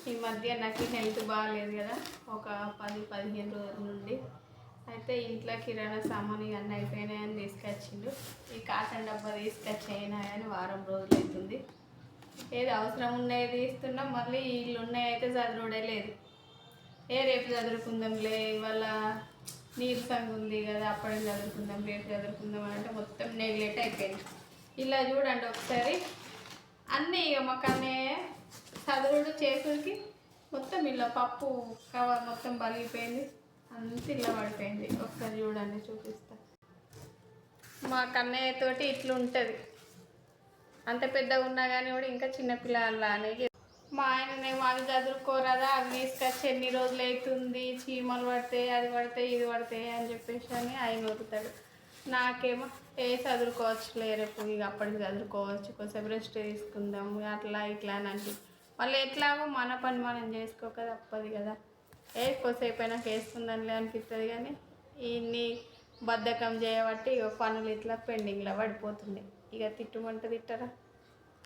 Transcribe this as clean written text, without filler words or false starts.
ఈ మధ్య నాకు హెల్త్ బాగాలేదు కదా, ఒక 10-15 రోజుల నుండి అయితే ఇంట్లో కిరాణా సామాన్ ఇవన్నీ అయిపోయినాయని తీసుకొచ్చిండు. ఈ కాటన్ డబ్బా తీసుకొచ్చేయినా కానీ వారం రోజులు అవుతుంది. ఏది అవసరం ఉన్నాయి తీస్తున్నాం, మళ్ళీ వీళ్ళు ఉన్నాయి అయితే చదువుడే లేదు. రేపు చదువుకుందాంలే, ఇవాళ నీరసంగా ఉంది కదా, అప్పటికి చదువుకుందాం, రేపు చదువుకుందాం అంటే మొత్తం నెగ్లెక్ట్ అయిపోయింది. ఇలా చూడండి ఒకసారి, అన్నీ ఇక మొక్కనే చదువుడు చేసుడికి మొత్తం ఇలా పప్పు కవర్ మొత్తం బలిగిపోయింది, అంత ఇలా పడిపోయింది. ఒకసారి చూడండి, చూపిస్తా. మా కన్నయ్యతోటి ఇట్లా ఉంటుంది, అంత పెద్దగా ఉన్నా కానీ కూడా ఇంకా చిన్నపిల్లలానే. మా ఆయననేమో అవి చదువుకోరాదా, అవి తీసుకొచ్చి ఎన్ని రోజులు అవుతుంది, చీమలు పడతాయి, అది పడతాయి, ఇది పడతాయి అని చెప్పేసి అని ఆయన వదులుతాడు. నాకేమో చదువుకోవచ్చులే, రేపు ఇక అప్పటికి చదువుకోవచ్చు, కొంచెం రెస్ట్ తీసుకుందాము అట్లా ఇట్లా అని అంటే వాళ్ళు ఎట్లాగో మన పని మనం చేసుకోక తప్పదు కదా. కొద్దిసేపు అయినా వేసుకుందాంలే అనిపిస్తుంది, కానీ ఇన్ని బద్ధకం చేయబట్టి ఇక పనులు ఇట్లా పెండింగ్లో పడిపోతున్నాయి. ఇక తిట్టమంటే తిట్టరా.